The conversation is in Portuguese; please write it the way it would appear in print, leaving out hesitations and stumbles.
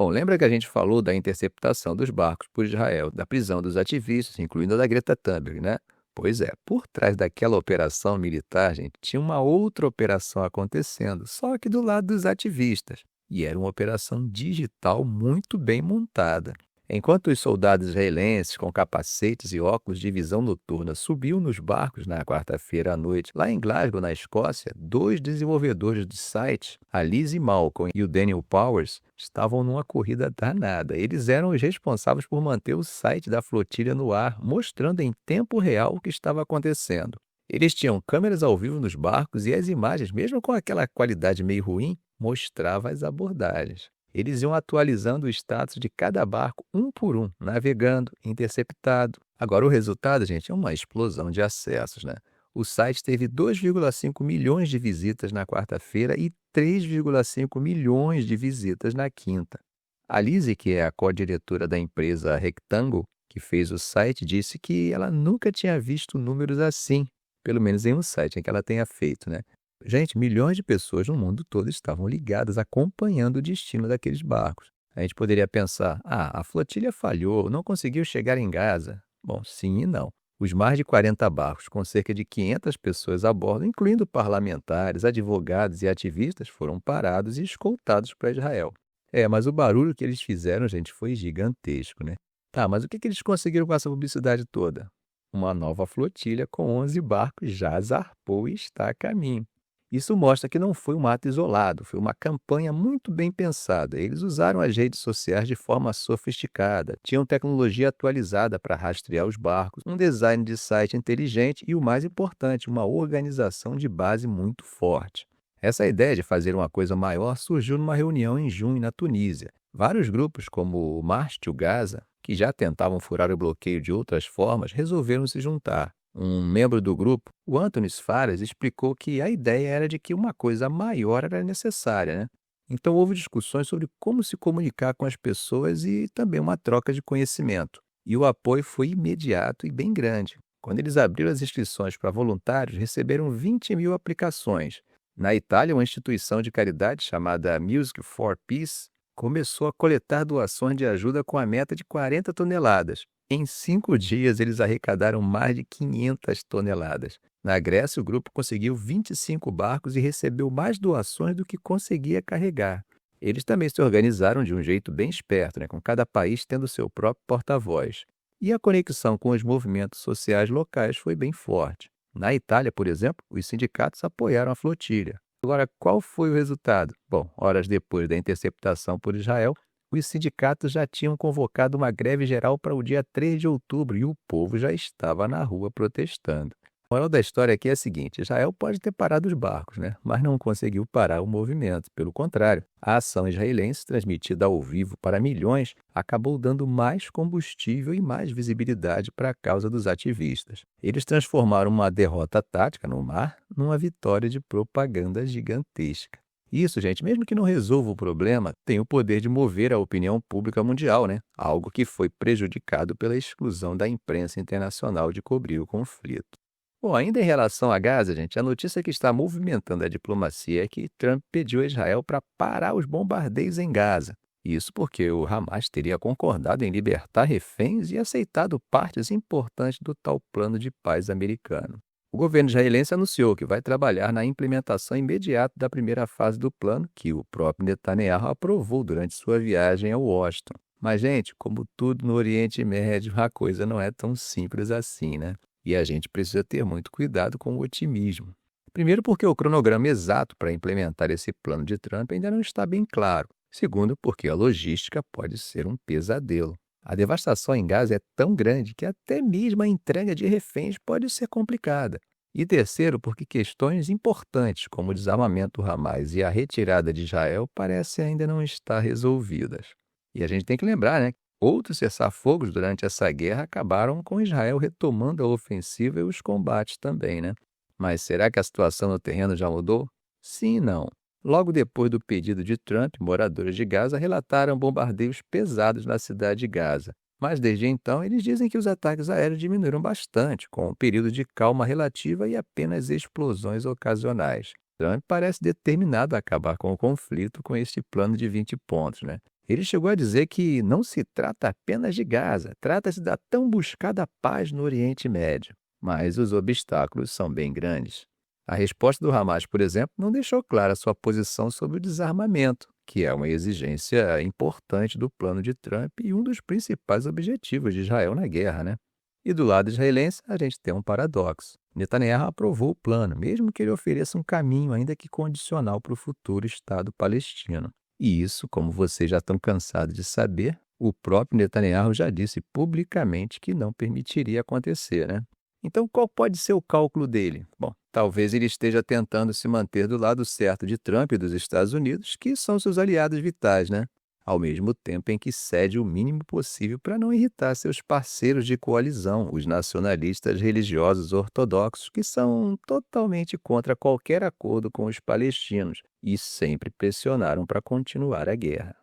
Bom, lembra que a gente falou da interceptação dos barcos por Israel, da prisão dos ativistas, incluindo a da Greta Thunberg, né? Pois é, por trás daquela operação militar, gente, tinha uma outra operação acontecendo, só que do lado dos ativistas. E era uma operação digital muito bem montada. Enquanto os soldados israelenses, com capacetes e óculos de visão noturna, subiam nos barcos na quarta-feira à noite, lá em Glasgow, na Escócia, dois desenvolvedores do site, a Lizzie Malcolm e o Daniel Powers, estavam numa corrida danada. Eles eram os responsáveis por manter o site da flotilha no ar, mostrando em tempo real o que estava acontecendo. Eles tinham câmeras ao vivo nos barcos e as imagens, mesmo com aquela qualidade meio ruim, mostravam as abordagens. Eles iam atualizando o status de cada barco um por um, navegando, interceptado. Agora, o resultado, gente, é uma explosão de acessos, né? O site teve 2,5 milhões de visitas na quarta-feira e 3,5 milhões de visitas na quinta. A Lizzie, que é a co-diretora da empresa Rectangle, que fez o site, disse que ela nunca tinha visto números assim, pelo menos em um site em que ela tenha feito, né? Gente, milhões de pessoas no mundo todo estavam ligadas, acompanhando o destino daqueles barcos. A gente poderia pensar, a flotilha falhou, não conseguiu chegar em Gaza. Bom, sim e não. Os mais de 40 barcos, com cerca de 500 pessoas a bordo, incluindo parlamentares, advogados e ativistas, foram parados e escoltados para Israel. Mas o barulho que eles fizeram, gente, foi gigantesco, né? Tá, mas o que eles conseguiram com essa publicidade toda? Uma nova flotilha com 11 barcos já zarpou e está a caminho. Isso mostra que não foi um ato isolado, foi uma campanha muito bem pensada. Eles usaram as redes sociais de forma sofisticada, tinham tecnologia atualizada para rastrear os barcos, um design de site inteligente e, o mais importante, uma organização de base muito forte. Essa ideia de fazer uma coisa maior surgiu numa reunião em junho na Tunísia. Vários grupos, como o March to Gaza, que já tentavam furar o bloqueio de outras formas, resolveram se juntar. Um membro do grupo, o Anthony Fares, explicou que a ideia era de que uma coisa maior era necessária, né? Então houve discussões sobre como se comunicar com as pessoas e também uma troca de conhecimento. E o apoio foi imediato e bem grande. Quando eles abriram as inscrições para voluntários, receberam 20 mil aplicações. Na Itália, uma instituição de caridade chamada Music for Peace começou a coletar doações de ajuda com a meta de 40 toneladas. Em 5 dias, eles arrecadaram mais de 500 toneladas. Na Grécia, o grupo conseguiu 25 barcos e recebeu mais doações do que conseguia carregar. Eles também se organizaram de um jeito bem esperto, né, com cada país tendo seu próprio porta-voz. E a conexão com os movimentos sociais locais foi bem forte. Na Itália, por exemplo, os sindicatos apoiaram a flotilha. Agora, qual foi o resultado? Bom, horas depois da interceptação por Israel, os sindicatos já tinham convocado uma greve geral para o dia 3 de outubro e o povo já estava na rua protestando. A moral da história aqui é a seguinte: Israel pode ter parado os barcos, né? Mas não conseguiu parar o movimento. Pelo contrário, a ação israelense, transmitida ao vivo para milhões, acabou dando mais combustível e mais visibilidade para a causa dos ativistas. Eles transformaram uma derrota tática no mar numa vitória de propaganda gigantesca. Isso, gente, mesmo que não resolva o problema, tem o poder de mover a opinião pública mundial, né? Algo que foi prejudicado pela exclusão da imprensa internacional de cobrir o conflito. Bom, ainda em relação a Gaza, gente, a notícia que está movimentando a diplomacia é que Trump pediu a Israel para parar os bombardeios em Gaza. Isso porque o Hamas teria concordado em libertar reféns e aceitado partes importantes do tal plano de paz americano. O governo israelense anunciou que vai trabalhar na implementação imediata da primeira fase do plano, que o próprio Netanyahu aprovou durante sua viagem a Washington. Mas, gente, como tudo no Oriente Médio, a coisa não é tão simples assim, né? E a gente precisa ter muito cuidado com o otimismo. Primeiro, porque o cronograma exato para implementar esse plano de Trump ainda não está bem claro. Segundo, porque a logística pode ser um pesadelo. A devastação em Gaza é tão grande que até mesmo a entrega de reféns pode ser complicada. E terceiro, porque questões importantes como o desarmamento do Hamas e a retirada de Israel parecem ainda não estar resolvidas. E a gente tem que lembrar, né? Outros cessar-fogos durante essa guerra acabaram com Israel retomando a ofensiva e os combates também, né? Mas será que a situação no terreno já mudou? Sim e não. Logo depois do pedido de Trump, moradores de Gaza relataram bombardeios pesados na cidade de Gaza. Mas desde então, eles dizem que os ataques aéreos diminuíram bastante, com um período de calma relativa e apenas explosões ocasionais. Trump parece determinado a acabar com o conflito com este plano de 20 pontos, né? Ele chegou a dizer que não se trata apenas de Gaza, trata-se da tão buscada paz no Oriente Médio. Mas os obstáculos são bem grandes. A resposta do Hamas, por exemplo, não deixou clara sua posição sobre o desarmamento, que é uma exigência importante do plano de Trump e um dos principais objetivos de Israel na guerra, né? E do lado israelense, a gente tem um paradoxo. Netanyahu aprovou o plano, mesmo que ele ofereça um caminho, ainda que condicional, para o futuro Estado palestino. E isso, como vocês já estão cansados de saber, o próprio Netanyahu já disse publicamente que não permitiria acontecer, né? Então, qual pode ser o cálculo dele? Bom, talvez ele esteja tentando se manter do lado certo de Trump e dos Estados Unidos, que são seus aliados vitais, né? Ao mesmo tempo em que cede o mínimo possível para não irritar seus parceiros de coalizão, os nacionalistas religiosos ortodoxos, que são totalmente contra qualquer acordo com os palestinos e sempre pressionaram para continuar a guerra.